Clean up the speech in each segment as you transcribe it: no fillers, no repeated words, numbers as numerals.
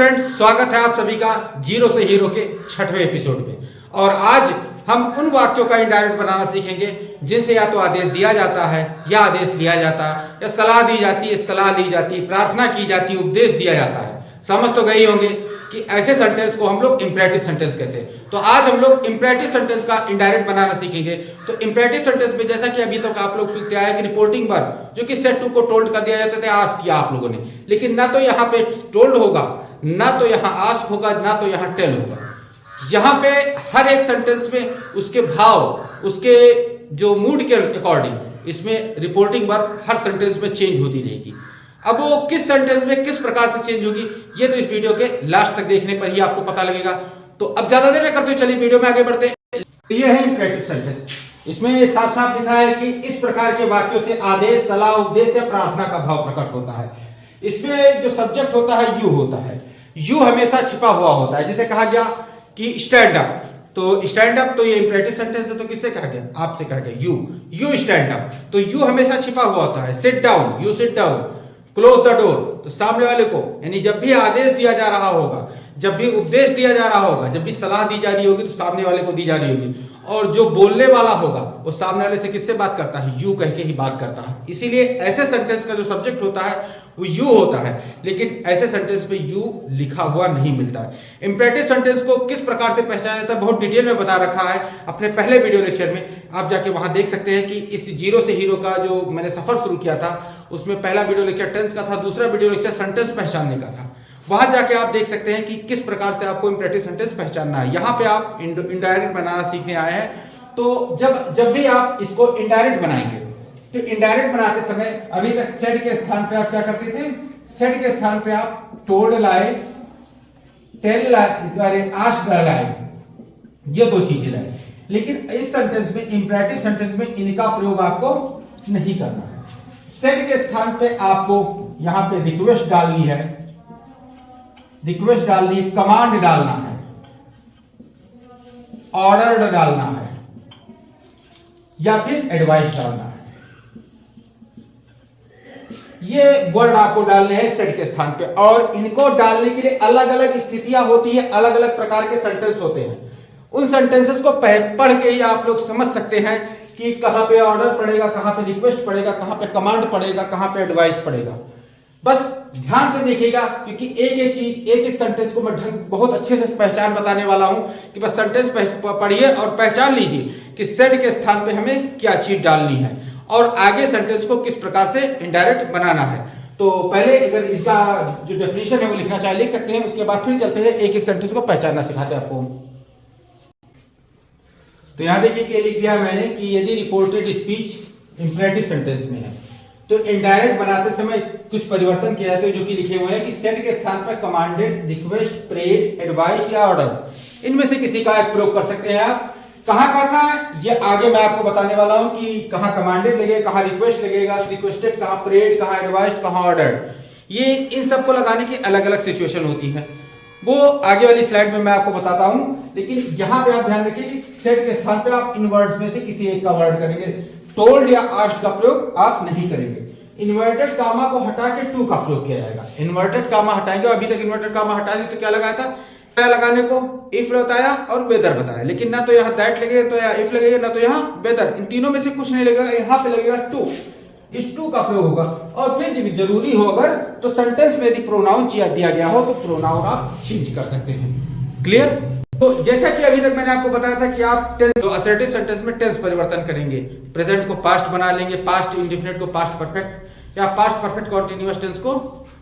Students, स्वागत है आप सभी का जीरो से हीरो के 6वें एपिसोड में। और आज हम उन वाक्यों का इनडायरेक्ट बनाना सीखेंगे जिनसे या तो आदेश दिया जाता है या आदेश लिया जाता है, या सलाह दी जाती है, सलाह ली जाती है, प्रार्थना की जाती है, उपदेश दिया जाता है। समझ तो गए होंगे कि ऐसे सेंटेंस को हम लोग इंपरेटिव सेंटेंस कहते हैं। तो आज हम लोग इंपरेटिव सेंटेंस का इनडायरेक्ट बनाना सीखेंगे। तो इंपरेटिव सेंटेंस में जैसा कि अभी तक आप लोग सुनते आए कि रिपोर्टिंग वर्ब, जो कि सेट टू को टोल्ड कर दिया जाता था, आस्क किया आप लोगों ने, लेकिन ना तो यहाँ पे टोल्ड होगा, ना तो यहाँ आस्क होगा, ना तो यहाँ टेल होगा। यहाँ पे हर एक सेंटेंस में उसके भाव, उसके जो मूड के अकॉर्डिंग इसमें रिपोर्टिंग वर्ब हर सेंटेंस में चेंज होती रहेगी। अब वो किस सेंटेंस में किस प्रकार से चेंज होगी, ये तो इस वीडियो के लास्ट तक देखने पर ही आपको पता लगेगा। तो अब ज्यादा देर न करते हुए चलिए वीडियो में आगे बढ़ते हैं। ये है इंपरेटिव सेंटेंस। इसमें साफ साफ लिखा है कि इस प्रकार के वाक्यों से आदेश, सलाह, उपदेश या प्रार्थना का भाव प्रकट होता है। इसमें जो सब्जेक्ट होता है यू होता है। यू हमेशा छिपा हुआ होता है। जैसे कहा गया कि स्टैंड अप, तो स्टैंड अप तो ये इंपरेटिव सेंटेंस है, तो किससे कहा गया? आपसे कहा गया यू स्टैंड अप, तो यू हमेशा छिपा हुआ होता है। Sit down, you sit down, close the door, तो सामने वाले को, यानी जब भी आदेश दिया जा रहा होगा, जब भी उपदेश दिया जा रहा होगा, जब भी सलाह दी जा रही होगी, तो सामने वाले को दी जा रही होगी। और जो बोलने वाला होगा वो सामने वाले से किससे बात करता है? यू कह के ही बात करता है। इसीलिए ऐसे सेंटेंस का जो सब्जेक्ट होता है वो यू होता है, लेकिन ऐसे सेंटेंस पे यू लिखा हुआ नहीं मिलता है। इंपरेटिव सेंटेंस को किस प्रकार से पहचाना जाता है बहुत डिटेल में बता रखा है अपने पहले वीडियो लेक्चर में। आप जाके वहां देख सकते हैं कि इस जीरो से हीरो का जो मैंने सफर शुरू किया था, उसमें पहला वीडियो लेक्चर टेंस का था, दूसरा वीडियो लेक्चर सेंटेंस पहचानने का था। वहां जाके आप देख सकते हैं कि किस प्रकार से आपको इंपरेटिव सेंटेंस पहचानना है। यहाँ पे आप इनडायरेक्ट बनाना सीखने आए हैं। तो जब भी आप इसको इनडायरेक्ट बनाएंगे, तो इनडायरेक्ट बनाते समय अभी तक सेड के स्थान पे आप क्या करते थे? सेड के स्थान पे आप टोल्ड लाए, टेल लाए, आस्क्ड लाए, ये दो चीजें लाए। लेकिन इस सेंटेंस में, इंपरेटिव सेंटेंस में इनका प्रयोग आपको नहीं करना है। सेड के स्थान पे आपको यहां पे रिक्वेस्ट डालनी है, रिक्वेस्ट डालनी है, कमांड डालना है, ऑर्डर डालना है, या फिर एडवाइस डालना है। ये वर्ड आपको डालने हैं सेट के स्थान पे। और इनको डालने के लिए अलग अलग स्थितियां होती है, अलग अलग प्रकार के सेंटेंस होते हैं। उन सेंटेंसेस को पढ़ के ही आप लोग समझ सकते हैं कि कहां पे ऑर्डर पड़ेगा, कहां पे रिक्वेस्ट पड़ेगा, कहां पे कमांड पड़ेगा, कहां पे एडवाइस पड़ेगा। बस ध्यान से देखिएगा, क्योंकि एक एक चीज, एक एक सेंटेंस को मैं बहुत अच्छे से पहचान बताने वाला हूं कि बस सेंटेंस पढ़िए और पहचान लीजिए कि सेट के स्थान पे हमें क्या चीज डालनी है और आगे सेंटेंस को किस प्रकार से इनडायरेक्ट बनाना है। तो पहले अगर इसका जो डेफिनेशन है वो लिखना चाहे लिख सकते हैं, उसके बाद फिर चलते हैं एक एक सेंटेंस को पहचानना सिखाते हैं आपको। तो यहां देखिए कि लिख दिया मैंने कि यदि रिपोर्टेड स्पीच इंपरेटिव सेंटेंस में है, तो इनडायरेक्ट बनाते समय कुछ परिवर्तन किया जाते हैं, जो कि लिखे हुए हैं कि सेट के स्थान पर कमांडेड, रिक्वेस्ट, प्रेड, एडवाइस या ऑर्डर, इनमें से किसी का एक प्रयोग कर सकते हैं आप। कहां करना है ये आगे मैं आपको बताने वाला हूं कि कहां कमांडेड लगेगा, कहां रिक्वेस्ट लगेगा, रिक्वेस्टेड, कहां प्रेड, कहां एडवाइस, कहां ऑर्डर। ये इन सबको लगाने की अलग अलग सिचुएशन होती है, वो आगे वाली स्लाइड में मैं आपको बताता हूं। लेकिन यहां पे आप ध्यान रखिए कि सेट के स्थान पे आप इन वर्ड्स में से किसी एक का वर्ड करेंगे। टोल्ड या आस्क्ड का प्रयोग आप नहीं करेंगे। इन्वर्टेड कामा को हटा के टू का प्रयोग किया जाएगा। इन्वर्टेड कामा हटाएंगे, अभी तक इन्वर्टेड कामा हटा दी तो क्या लगाया था? क्या लगाने को इफ बताया और वेदर बताया, लेकिन ना तो यहाँ दैट लगेगा, तो यहाँ इफ लगेगा, ना तो यहाँ वेदर। इन तीनों में से कुछ नहीं लगेगा, यहाँ पे लगेगा टू। इस टू का प्रयोग होगा। और फिर जब जरूरी हो अगर, तो सेंटेंस में यदि प्रोनाउन दिया गया हो तो प्रोनाउन आप चेंज कर सकते हैं। क्लियर? तो जैसा कि अभी तक मैंने आपको बताया था कि आप टेंस, असर्टिव सेंटेंस में टेंस परिवर्तन करेंगे। प्रेजेंट को पास्ट बना लेंगे, पास्ट इंडेफिनिट को पास्ट परफेक्ट, या पास्ट परफेक्ट कॉन्टिन्यूअस टेंस को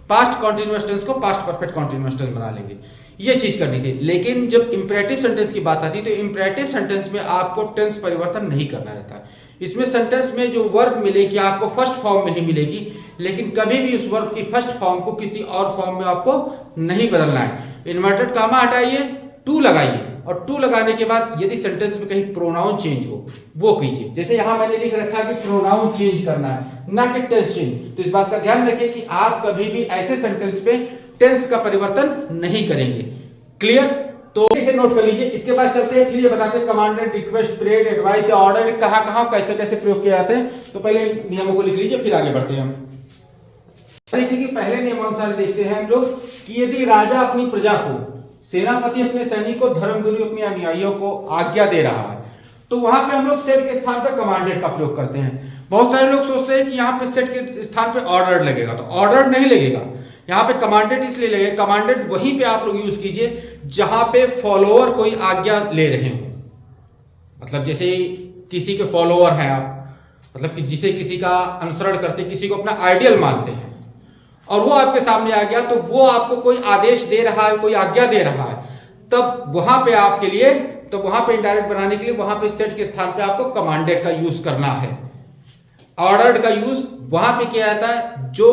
पास्ट कॉन्टिन्यूअस टेंस को पास्ट परफेक्ट कॉन्टिन्यूअस टेंस बना लेंगे। ये चीज करनी थी। लेकिन जब इंपरेटिव सेंटेंस की बात आती है, तो इंपरेटिव सेंटेंस में आपको टेंस परिवर्तन नहीं करना रहता है। इसमें सेंटेंस में जो वर्ब मिलेगी आपको फर्स्ट फॉर्म में ही मिलेगी, लेकिन कभी भी उस वर्ब की फर्स्ट फॉर्म को किसी और फॉर्म में आपको नहीं बदलना है। इन्वर्टेड कामा हटाइए, टू लगाइए, और टू लगाने के बाद यदि सेंटेंस में कहीं प्रोनाउन चेंज हो वो कीजिए। जैसे यहां मैंने लिख रखा है कि प्रोनाउन चेंज करना है, ना कि टेंस चेंज। तो इस बात का ध्यान रखिए कि आप कभी भी ऐसे सेंटेंस पे टेंस का परिवर्तन नहीं करेंगे। क्लियर? तो इसे नोट कर लीजिए। इसके बाद चलते हैं, फिर ये बताते हैं कमांडेड, रिक्वेस्ट, प्रेड, एडवाइस या ऑर्डर कहां कहां कैसे कैसे प्रयोग किए जाते हैं। तो पहले नियमों को लिख लीजिए, फिर आगे बढ़ते हैं हम। देखिए कि पहले नियमानुसार देखते हैं हम लोग कि यदि राजा अपनी प्रजा को, सेनापति अपने सैनिकों, धर्मगुरु अपने अनुयायियों को आज्ञा दे रहा है, तो वहां पे हम लोग सेट के स्थान पे कमांडेड का प्रयोग करते हैं। बहुत सारे लोग सोचते हैं कि यहाँ पे सेट के स्थान पे ऑर्डर्ड लगेगा, तो ऑर्डर्ड नहीं लगेगा, यहाँ पे कमांडेड इसलिए लगेगा। कमांडेड वहीं पे आप लोग यूज कीजिए जहां पे फॉलोअर कोई आज्ञा ले रहे हो। मतलब जैसे किसी के फॉलोअर हैं आप, मतलब कि जिसे किसी का अनुसरण करते, किसी को अपना आइडियल मानते हैं, और वो आपके सामने आ गया, तो वो आपको कोई आदेश दे रहा है, कोई आज्ञा दे रहा है, तब वहां पे आपके लिए, तो वहां पे इनडायरेक्ट बनाने के लिए वहां पे सेट के स्थान पे आपको कमांडेड का यूज करना है। ऑर्डर्ड का यूज वहां पे किया जाता है जो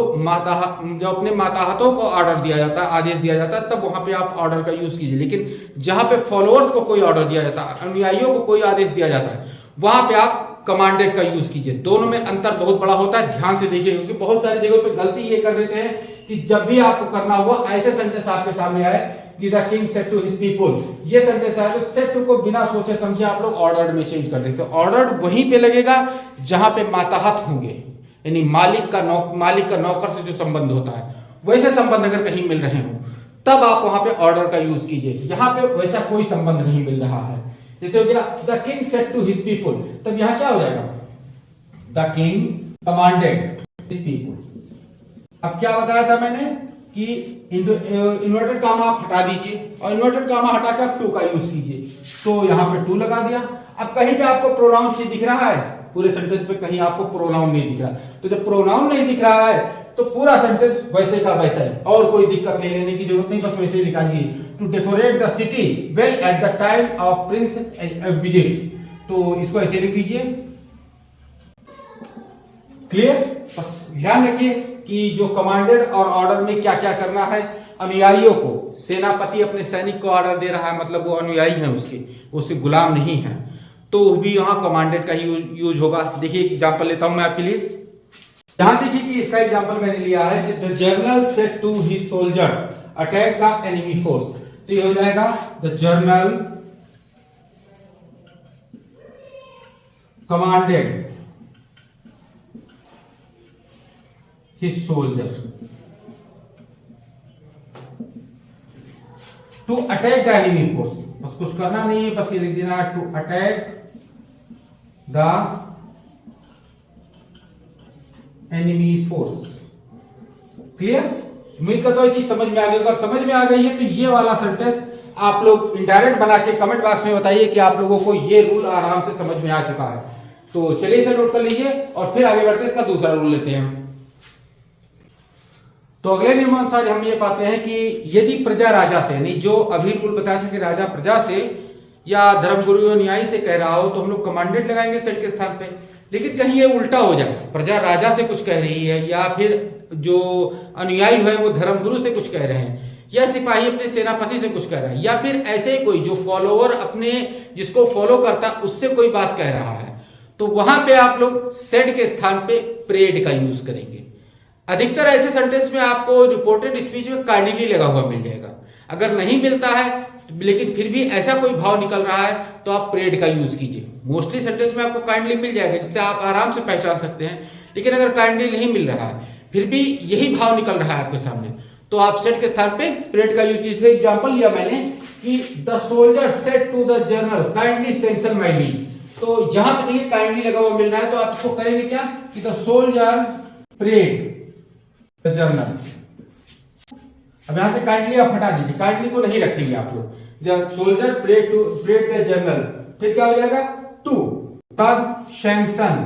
अपने माताहतों को ऑर्डर दिया जाता है, आदेश दिया जाता है, तब वहां पे आप ऑर्डर का यूज कीजिए। लेकिन जहां पे फॉलोअर्स को कोई ऑर्डर दिया जाता है, अनुयायियों को कोई आदेश दिया जाता है, वहां पे आप कमांडेड का यूज कीजिए। दोनों में अंतर बहुत बड़ा होता है, ध्यान से देखिए, क्योंकि बहुत सारी जगहों पे गलती ये कर देते हैं कि जब भी आपको करना हुआ ऐसे सेंटेंस आपके सामने आए कि the king said to his people, ये सेंटेंस आए तो सेड टू को बिना सोचे समझे आप लोग ऑर्डर्ड में चेंज कर देते हो। ऑर्डर्ड वहीं पे लगेगा जहां पे माताहत होंगे, यानी मालिक का नौकर से जो संबंध होता है, वैसे संबंध अगर कहीं मिल रहे हो तब आप वहां पे ऑर्डर का यूज कीजिए। यहां पे वैसा कोई संबंध नहीं मिल रहा है, जैसे हो गया the king said to his people, तब यहां क्या हो जाएगा, the king commanded his people. अब क्या बताया था मैंने कि इन्वर्टेड कामा आप हटा दीजिए, और इन्वर्टेड कामा हटा के आप टू का यूज कीजिए, तो यहां पे टू लगा दिया। अब कहीं पे आपको प्रोनाउन चीज दिख रहा है, पूरे सेंटेंस पे कहीं आपको प्रोनाउन नहीं दिख रहा, तो जब प्रोनाउन नहीं दिख रहा है तो पूरा सेंटेंस वैसे का वैसा है, और कोई दिक्कत नहीं लेने की जरूरत नहीं, बस वैसे ही लिखाइए। To decorate the city well at the time of prince visit, तो इसको ऐसे लिख लीजिए। क्लियर? बस ध्यान रखिए कि जो कमांडेड और ऑर्डर में क्या क्या करना है। अनुयायियों को, सेनापति अपने सैनिक को ऑर्डर दे रहा है, मतलब वो अनुयायी है उसके गुलाम नहीं है, तो भी यहां कमांडेड का ही यूज होगा। देखिए एग्जांपल लेता हूं मैं आपके लिए। यहां देखिए कि इसका एग्जांपल मैंने लिया है कि the general said to his soldier attack the enemy force, तो ये हो जाएगा the general commanded his soldier to attack the enemy force. बस कुछ करना नहीं है, बस ये लिख देना है to attack the enemy force. Clear? उम्मीद करता हूं चीज समझ में आ गई। अगर समझ में आ गई है तो ये वाला सेंटेंस आप लोग इनडायरेक्ट बना के कमेंट बॉक्स में बताइए कि आप लोगों को ये रूल आराम से समझ में आ चुका है। तो चलिए इसे नोट कर लीजिए और फिर आगे बढ़ते हैं, इसका दूसरा रूल लेते हैं। तो अगले नियमानुसार हम ये पाते हैं कि यदि प्रजा राजा से, यानी जो अभी रूल बताया था कि राजा प्रजा से या धर्मगुरु न्यायी से कह रहा हो, तो हम लोग कमांडेड लगाएंगे सेट के स्थान पे। लेकिन कहीं ये उल्टा हो जाए, प्रजा राजा से कुछ कह रही है, या फिर जो अनुयायी है वो धर्मगुरु से कुछ कह रहे हैं, या सिपाही अपने सेनापति से कुछ कह रहा है, या फिर ऐसे कोई जो फॉलोअर अपने जिसको फॉलो करता उससे कोई बात कह रहा है, तो वहां पे आप लोग सेड के स्थान पे प्रेड का यूज करेंगे। अधिकतर ऐसे सेंटेंस में आपको रिपोर्टेड स्पीच में काइंडली लगा हुआ मिल जाएगा। अगर नहीं मिलता है लेकिन फिर भी ऐसा कोई भाव निकल रहा है तो आप प्रेड का यूज कीजिए। मोस्टली सेंटेंस में आपको काइंडली मिल जाएगा, जिससे आप आराम से पहचान सकते हैं। लेकिन अगर काइंडली नहीं मिल रहा है, फिर भी यही भाव निकल रहा है आपके सामने, तो आप सेट के स्थान पे प्रेड का यूज कीजिए। एग्जाम्पल लिया मैंने कि the soldier said to the general kindly sanction my leave, तो यहां पे देखिए काइंडली लगा हुआ मिल रहा है, तो आप इसको करेंगे क्या कि the soldier prayed the general. अब यहां से काइंडली आप हटा दीजिए, काइंडली को नहीं रखेंगे आप लोग। The soldier prayed the general, फिर क्या हो जाएगा टू तब सैंक्शन।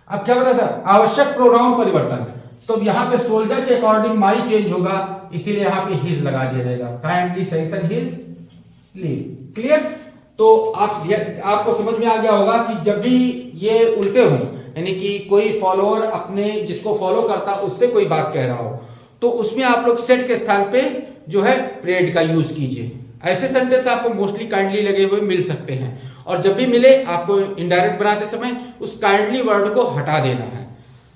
अब क्या बता था, आवश्यक प्रोनाउन परिवर्तन, तो यहां पे सोल्जर के अकॉर्डिंग माई चेंज होगा, इसीलिए यहां पे हिज लगा दिया जाएगा, kindly sanction his leave. Clear? तो आपको समझ में आ गया होगा कि जब भी ये उल्टे हो, यानी कि कोई फॉलोअर अपने जिसको फॉलो करता उससे कोई बात कह रहा हो, तो उसमें आप लोग सेट के स्थान पे जो है प्रेड का यूज कीजिए। ऐसे सेंटेंस आपको मोस्टली काइंडली लगे हुए मिल सकते हैं, और जब भी मिले आपको इनडायरेक्ट बनाते समय उस काइंडली वर्ड को हटा देना है।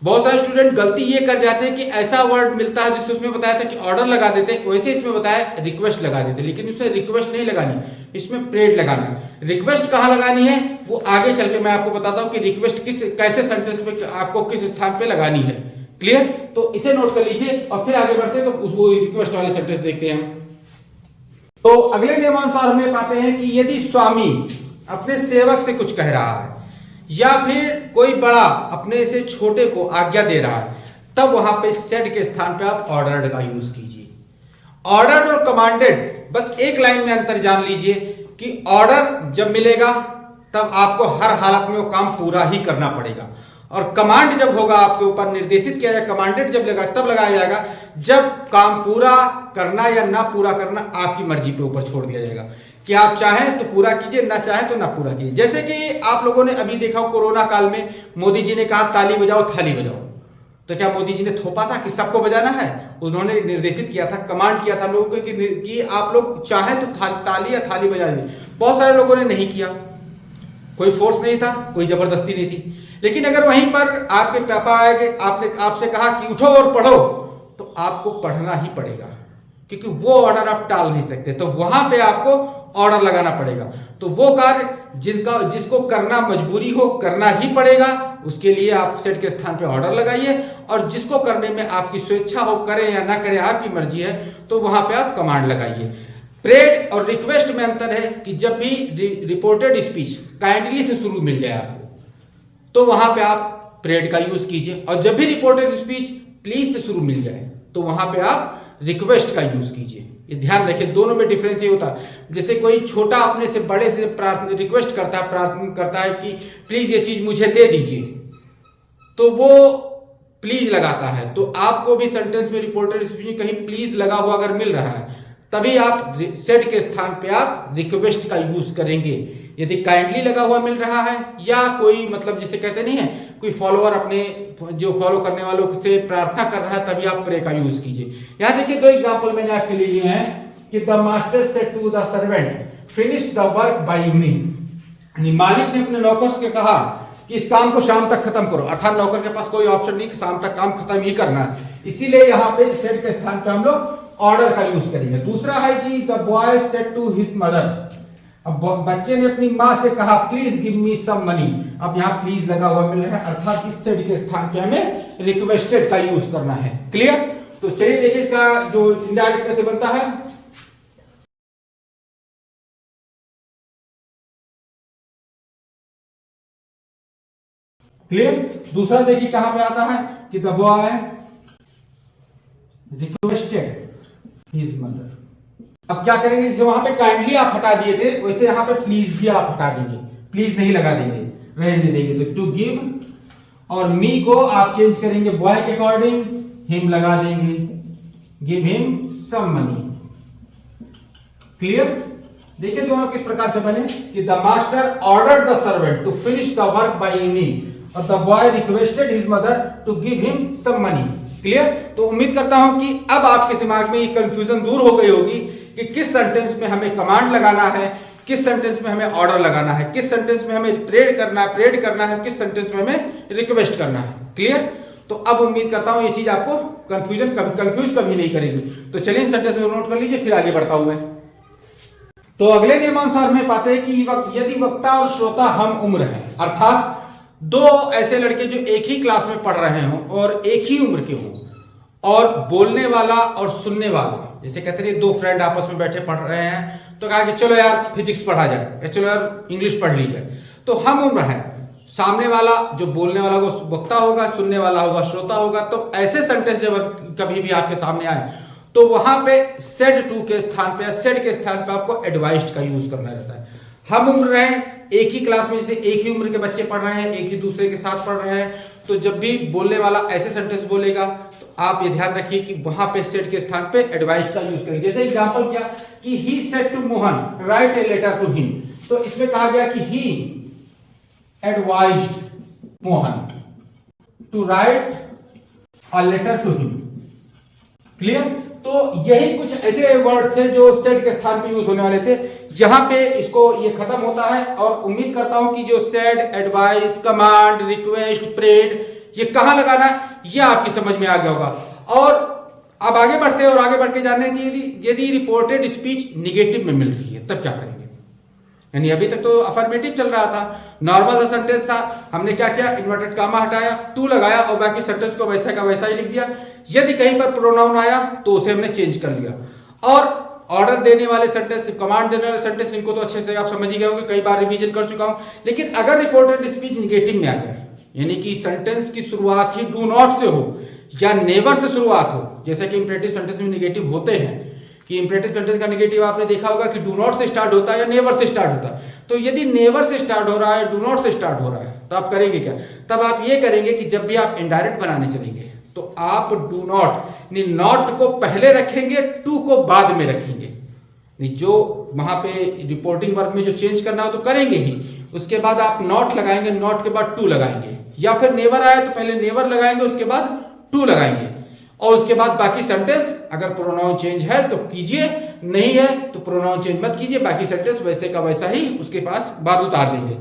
बहुत सारे स्टूडेंट गलती ये कर जाते हैं कि ऐसा वर्ड मिलता है जिससे उसमें बताया था कि ऑर्डर लगा देते, वैसे इसमें बताया रिक्वेस्ट लगा देते, लेकिन इसमें रिक्वेस्ट नहीं लगानी, इसमें प्रेड लगाना। रिक्वेस्ट कहां लगानी है वो आगे चल के मैं आपको बताता हूं कि रिक्वेस्ट कैसे सेंटेंस में आपको किस स्थान पे लगानी है। क्लियर? तो इसे नोट कर लीजिए और फिर आगे बढ़ते हैं तो वो रिक्वेस्ट वाले सेंटेंस देखते हैं। तो अगले नियमानुसार हमें पाते हैं कि यदि स्वामी अपने सेवक से कुछ कह रहा है या फिर कोई बड़ा अपने से छोटे को आज्ञा दे रहा है, तब वहां पे सेड के स्थान पे आप ऑर्डर्ड का यूज कीजिए। ऑर्डर्ड और कमांडेड, बस एक लाइन में अंतर जान लीजिए कि ऑर्डर जब मिलेगा तब आपको हर हालत में वो काम पूरा ही करना पड़ेगा, और कमांड जब होगा आपके ऊपर निर्देशित किया जाए, कमांडेड जब लगा तब लगाया जाएगा जब काम पूरा करना या ना पूरा करना आपकी मर्जी पे ऊपर छोड़ दिया जाएगा कि आप चाहें तो पूरा कीजिए, ना चाहें तो ना पूरा कीजिए। जैसे कि आप लोगों ने अभी देखा कोरोना काल में मोदी जी ने कहा ताली बजाओ थाली बजाओ, तो क्या मोदी जी ने थोपा था कि सबको बजाना है? उन्होंने निर्देशित किया था, कमांड किया था लोगों को कि आप लोग चाहें तो ताली या थाली बजा दीजिए। बहुत सारे लोगों ने नहीं किया, कोई फोर्स नहीं था, कोई जबरदस्ती नहीं थी। लेकिन अगर वहीं पर आपके पापा आए, आपने आपसे कहा कि उठो और पढ़ो, तो आपको पढ़ना ही पड़ेगा, क्योंकि वो ऑर्डर आप टाल नहीं सकते। तो वहां पे आपको ऑर्डर लगाना पड़ेगा। तो वो कार्य जिसको करना मजबूरी हो, करना ही पड़ेगा, उसके लिए आप सेट के स्थान पे ऑर्डर लगाइए, और जिसको करने में आपकी स्वेच्छा हो, करें या ना करें आपकी मर्जी है, तो वहां पे आप कमांड लगाइए। प्रेड और रिक्वेस्ट में अंतर है कि जब भी रिपोर्टेड स्पीच काइंडली से शुरू मिल जाए आपको, तो वहां पे आप प्रेड का यूज कीजिए, और जब भी रिपोर्टेड स्पीच प्लीज से शुरू मिल जाए तो वहां पे आप रिक्वेस्ट का यूज कीजिए। ये ध्यान रखिए, दोनों में डिफरेंस ये होता है। जैसे कोई छोटा अपने से बड़े से रिक्वेस्ट करता है, प्रार्थना करता है कि प्लीज ये चीज मुझे दे दीजिए, तो वो प्लीज लगाता है। तो आपको भी सेंटेंस में रिपोर्टेड स्पीच में कहीं प्लीज लगा हुआ अगर मिल रहा है, तभी आप सेड के स्थान पे आप रिक्वेस्ट का यूज करेंगे। यदि काइंडली लगा हुआ मिल रहा है, या कोई मतलब जिसे कहते नहीं है कोई फॉलोअर अपने जो फॉलो करने वालों से प्रार्थना कर रहा है, तभी आप प्रे का यूज कीजिए। यहां देखिए दो एग्जांपल मैंने आपके लिए लिए हैं कि the master said to the servant finish the work by evening. मालिक ने अपने नौकर से कहा कि इस काम को शाम तक खत्म करो, अर्थात नौकर के पास कोई ऑप्शन नहीं कि शाम तक काम खत्म ही करना है, इसीलिए यहाँ पे सेड के स्थान पे हम लोग ऑर्डर का यूज करेंगे। दूसरा है कि the boy said to his mother, अब बच्चे ने अपनी मां से कहा please give me some money. अब यहाँ प्लीज लगा हुआ मिल रहा है, अर्थात इस सेड के स्थान पे हमें रिक्वेस्टेड का यूज करना है। क्लियर? तो चलिए देखिए इसका जो इनडायरेक्ट कैसे बनता है। क्लियर? दूसरा देखिए कहां पे आता है कि the boy requested his mother. अब क्या करेंगे, जैसे वहां पे काइंडली आप हटा दिए थे, वैसे यहां पे प्लीज भी आप हटा देंगे, प्लीज नहीं लगा देंगे, रहने देंगे। तो टू गिव और मी को आप चेंज करेंगे बॉय के अकॉर्डिंग, हिम लगा देंगे, give him some money. Clear? देखिए दोनों किस प्रकार से बने कि the master ordered the servant to finish the work by evening और the boy requested his mother to give him some money. Clear? तो उम्मीद करता हूं कि अब आपके दिमाग में ये कंफ्यूजन दूर हो गई होगी कि किस सेंटेंस में हमें कमांड लगाना है, किस सेंटेंस में हमें ऑर्डर लगाना है, किस सेंटेंस में हमें प्रेड करना है, किस सेंटेंस में हमें रिक्वेस्ट करना है। क्लियर? तो अब उम्मीद करता हूं ये चीज आपको कंफ्यूज कभी नहीं करेगी। तो चलिए इन सेंटेंस में नोट कर लीजिए, फिर आगे बढ़ता हूं मैं। तो अगले नियमानुसार में पाते हैं कि यदि वक्ता और श्रोता हम उम्र है, अर्थात दो ऐसे लड़के जो एक ही क्लास में पढ़ रहे हों और एक ही उम्र के हों, और बोलने वाला और सुनने वाला, जैसे कहते हैं दो फ्रेंड आपस में बैठे पढ़ रहे हैं, तो कहा कि चलो यार फिजिक्स पढ़ा जाए, चलो यार इंग्लिश पढ़ ली जाए। तो हम उम्र है, सामने वाला जो बोलने वाला वो वक्ता होगा, सुनने वाला होगा श्रोता होगा। तो ऐसे सेंटेंस जब कभी भी आपके सामने आए, तो वहां पे सेड टू के स्थान पे, सेड के स्थान पे आपको एडवाइस्ड का यूज करना रहता है। हम उम्र रहे, एक ही क्लास में, जैसे एक ही उम्र के बच्चे पढ़ रहे हैं, एक ही दूसरे के साथ पढ़ रहे हैं, तो जब भी बोलने वाला ऐसे सेंटेंस बोलेगा तो आप ये ध्यान रखिए कि वहां पे सेड के स्थान पे एडवाइस का यूज करेंगे। जैसे एग्जांपल क्या कि he said to Mohan write a letter to him, तो इसमें कहा गया कि he advised Mohan to write a letter to him. Clear? तो यही कुछ ऐसे वर्ड थे जो सेड के स्थान पे यूज होने वाले थे। यहां पे इसको ये खत्म होता है, और उम्मीद करता हूं कि जो said, advice, command, request, prayed, ये कहां लगाना है ये आपकी समझ में आ गया होगा। और अब आगे बढ़ते हैं, और आगे बढ़ के जानने की यदि रिपोर्टेड स्पीच निगेटिव में मिल रही है तब क्या करेंगे। यानी अभी तक तो अफर्मेटिव चल रहा था, नॉर्मल सा सेंटेंस था। हमने क्या किया, इन्वर्टेड कामा हटाया, टू लगाया और बाकी सेंटेंस को वैसा का वैसा ही लिख दिया। यदि कहीं पर प्रोनाउन आया तो उसे हमने चेंज कर लिया। और ऑर्डर देने वाले सेंटेंस, कमांड देने वाले सेंटेंस, इनको तो अच्छे से आप समझ ही गए होंगे, कई बार रिवीजन कर चुका हूं। लेकिन अगर रिपोर्टेड स्पीच निगेटिव में आ जाए, यानी कि सेंटेंस की शुरुआत ही डू नॉट से हो या नेवर से शुरुआत हो, जैसे कि इंपरेटिव सेंटेंस में निगेटिव होते हैं कि इंपरेटिव सेंटेंस का निगेटिव आपने देखा होगा कि डू नॉट से स्टार्ट होता है या नेवर से स्टार्ट होता है। तो यदि नेवर से स्टार्ट हो रहा है, डू नॉट से स्टार्ट हो रहा है, तो आप करेंगे क्या, तब आप ये करेंगे कि जब भी आप इनडायरेक्ट बनाने चलेंगे तो आप डू नॉट नॉट को पहले रखेंगे, टू को बाद में रखेंगे। जो वहां पे रिपोर्टिंग वर्क में जो चेंज करना हो तो करेंगे ही, उसके बाद आप नॉट लगाएंगे, नॉट के बाद टू लगाएंगे, या फिर नेवर आया तो पहले नेवर लगाएंगे उसके बाद टू लगाएंगे, और उसके बाद बाकी सेंटेंस अगर प्रोनाउन चेंज है तो कीजिए, नहीं है तो प्रोनाउन चेंज मत कीजिए, बाकी सेंटेंस वैसे का वैसा ही उसके पास बाद उतार देंगे।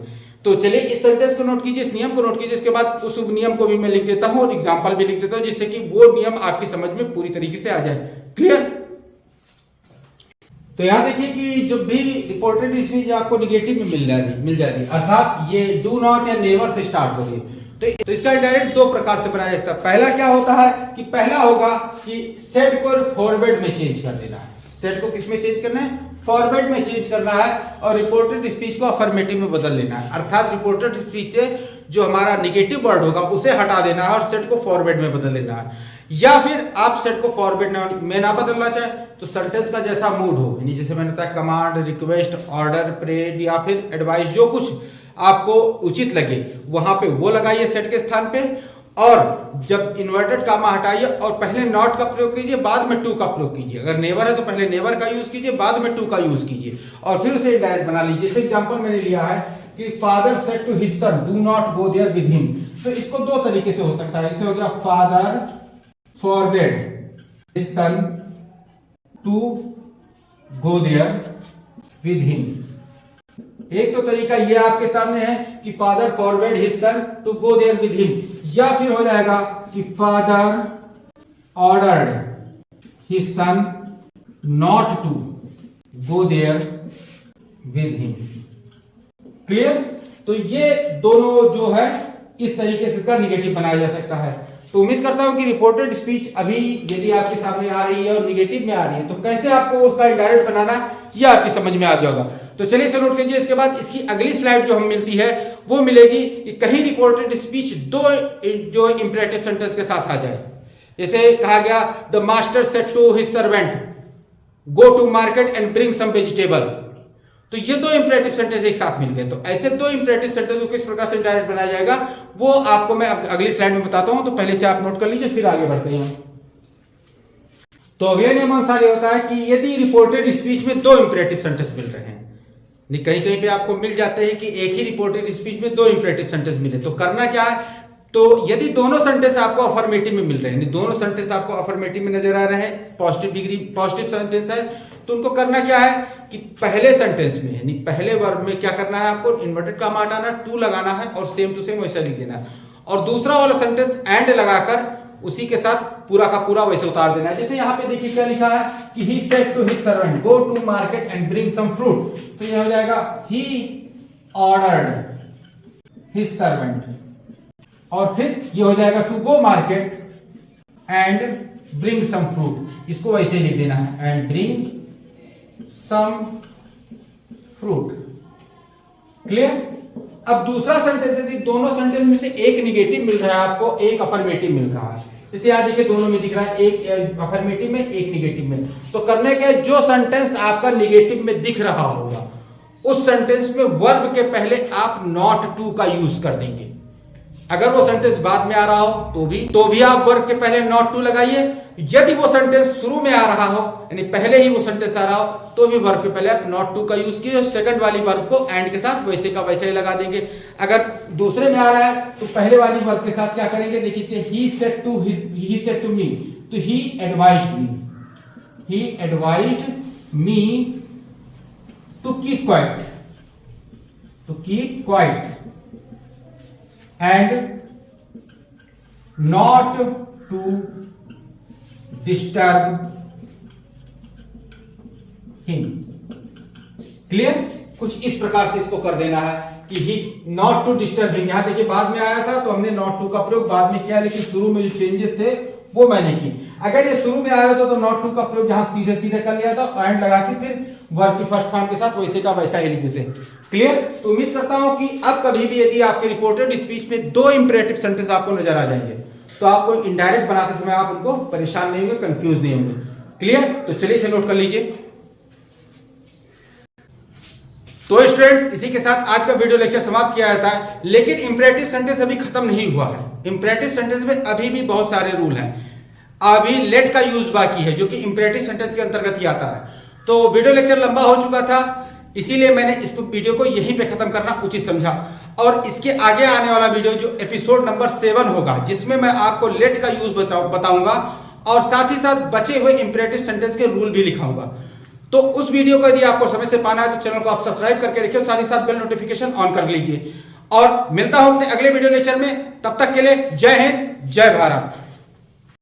तो चलिए इस सेंटेंस को नोट कीजिए, इस नियम को नोट कीजिए, इसके बाद उस नियम को भी मैं लिख देता हूं और एग्जांपल भी लिख देता हूं, जिससे कि वो नियम आपकी समझ में पूरी तरीके से आ जाए। क्लियर? तो यहां देखिए कि जो भी रिपोर्टेड स्पीच आपको निगेटिव में मिल जाती है, अर्थात ये डू नॉट या नेवर से स्टार्ट होगी, तो इसका डायरेक्ट दो प्रकार से बनाया जाता है। पहला क्या होता है कि पहला होगा कि सेट को फॉरवर्ड में चेंज कर देना है। सेट को किस में चेंज करना है? फॉरवर्ड में चेंज करना है, और रिपोर्टेड स्पीच को अफर्मेटिव में बदल लेना है। अर्थात रिपोर्टेड स्पीच से जो हमारा निगेटिव वर्ड होगा उसे हटा देना है और सेट को फॉरवर्ड में बदल लेना है। या फिर आप सेट को फॉरवर्ड में ना बदलना चाहे तो सेंटेंस का जैसा मूड हो, यानी जैसे मैंने बताया कमांड, रिक्वेस्ट, ऑर्डर, प्रेड या फिर एडवाइस, जो कुछ आपको उचित लगे वहां पे वो लगाइए सेट के स्थान पे। और जब इन्वर्टेड कामा हटाइए और पहले नॉट का प्रयोग कीजिए, बाद में टू का प्रयोग कीजिए। अगर नेवर है तो पहले नेवर का यूज कीजिए, बाद में टू का यूज कीजिए, और फिर उसे डायरेक्ट बना लीजिए। जैसे एग्जांपल मैंने लिया है कि father said to his son do not go there with him, तो इसको दो तरीके से हो सकता है। इससे हो गया father forbid his son to go there with him. एक तो तरीका ये आपके सामने है कि father forward his son to go there with him, या फिर हो जाएगा कि father ordered his son not to go there with him. Clear? तो ये दोनों जो है इस तरीके से इसका निगेटिव बनाया जा सकता है। तो उम्मीद करता हूं कि रिपोर्टेड स्पीच अभी यदि आपके सामने आ रही है और निगेटिव में आ रही है तो कैसे आपको उसका इनडायरेक्ट बनाना यह आपकी समझ में आ गया होगा। तो चलिए इसे नोट कीजिए। इसके बाद इसकी अगली स्लाइड जो हमें मिलती है वो मिलेगी कि कहीं रिपोर्टेड स्पीच दो जो इंपरेटिव सेंटेंस के साथ आ जाए। जैसे कहा गया the master said to his servant go to market and bring some vegetable, तो ये दो इंपरेटिव सेंटेंस एक साथ मिल गए। तो ऐसे दो इंपरेटिव सेंटेंस को किस प्रकार से डायरेक्ट बनाया जाएगा वो आपको मैं अगली स्लाइड में बताता हूं, तो पहले से आप नोट कर लीजिए, फिर आगे बढ़ते हैं। तो अगले नियम अनुसार ये होता है कि यदि रिपोर्टेड स्पीच में दो इंपरेटिव सेंटेंस मिल रहे हैं, कहीं कहीं पे आपको मिल जाते हैं कि एक ही रिपोर्टेड स्पीच में दो इंपरेटिव सेंटेंस मिले, तो करना क्या है, तो यदि दोनों सेंटेंस आपको अफर्मेटिव में मिल रहे हैं, दोनों सेंटेंस आपको अफर्मेटिव में नजर आ रहे हैं, पॉजिटिव सेंटेंस है, तो उनको करना क्या है कि पहले सेंटेंस में यानी पहले वर्ब में क्या करना है, आपको इन्वर्टेड कामा हटाना, टू लगाना है और सेम टू सेम वैसा लिख देना है, और दूसरा वाला सेंटेंस एंड लगाकर उसी के साथ पूरा का पूरा वैसे उतार देना है। जैसे यहाँ पे देखिए क्या लिखा है कि he said to his servant go to market and bring some fruit, तो यह हो जाएगा ही ऑर्डर्ड हिज सर्वेंट, और फिर ये हो जाएगा to go market and bring some fruit, इसको वैसे लिख देना है and bring some fruit. Clear? अब दूसरा सेंटेंस यदि दोनों सेंटेंस में से एक निगेटिव मिल रहा है आपको, एक अफर्मेटिव मिल रहा है, जैसे यहां देखिए दोनों में दिख रहा है, एक अफर्मेटिव में एक निगेटिव में, तो करने के जो सेंटेंस आपका निगेटिव में दिख रहा होगा उस सेंटेंस में वर्ब के पहले आप नॉट टू का यूज कर देंगे। अगर वो सेंटेंस बाद में आ रहा हो तो भी आप वर्ब के पहले नॉट टू लगाइए। यदि वो सेंटेंस शुरू में आ रहा हो यानी पहले ही वो सेंटेंस आ रहा हो तो भी वर्ब के पहले आप नॉट टू का यूज कीजिए, सेकंड वाली वर्ब को एंड के साथ वैसे का वैसे ही लगा देंगे। अगर दूसरे में आ रहा है तो पहले वाली वर्ब के साथ क्या करेंगे, देखिए ही सेड टू मी, तो he advised me to keep quiet and not to disturb him। Clear? कुछ इस प्रकार से इसको कर देना है कि he not to disturb him. यहाँ देखिए बाद में आया था तो हमने नॉट टू का प्रयोग बाद में किया, लेकिन शुरू में जो चेंजेस थे वो मैंने की। अगर ये शुरू में आया होता तो नॉट टू का प्रयोग यहाँ सीधे सीधे कर लिया था, एंड लगा के फिर वर्ब की फर्स्ट फॉर्म के साथ वैसे का वैसा ही लिखे थे। क्लियर? तो उम्मीद करता हूं कि अब कभी भी यदि आपके रिपोर्टेड स्पीच में 2 इंपरेटिव सेंटेंस आपको नजर आ जाएंगे तो आपको इनडायरेक्ट बनाते समय आप उनको परेशान नहीं होंगे, कंफ्यूज नहीं होंगे। क्लियर? तो चलिए इसे नोट कर लीजिए। तो स्टूडेंट्स, इसी के साथ आज का वीडियो लेक्चर समाप्त किया जाता है, लेकिन इंपरेटिव सेंटेंस अभी खत्म नहीं हुआ है। इंपरेटिव सेंटेंस में अभी भी बहुत सारे रूल हैं। अभी लेट का यूज बाकी है जो कि इंपरेटिव सेंटेंस के अंतर्गत ही आता है। तो वीडियो लेक्चर लंबा हो चुका था, इसीलिए मैंने इस वीडियो को यहीं पे खत्म करना उचित समझा। और इसके आगे आने वाला वीडियो जो एपिसोड नंबर 7 होगा, जिसमें मैं आपको लेट का यूज बताऊंगा और साथ ही साथ बचे हुए इंपरेटिव सेंटेंस के रूल भी लिखाऊंगा। तो उस वीडियो को यदि आपको समय से पाना है तो चैनल को आप सब्सक्राइब करके रखिए, साथ ही साथ बेल नोटिफिकेशन ऑन कर लीजिए। और मिलता हूं अपने अगले वीडियो लेक्चर में, तब तक के लिए जय हिंद, जय भारत।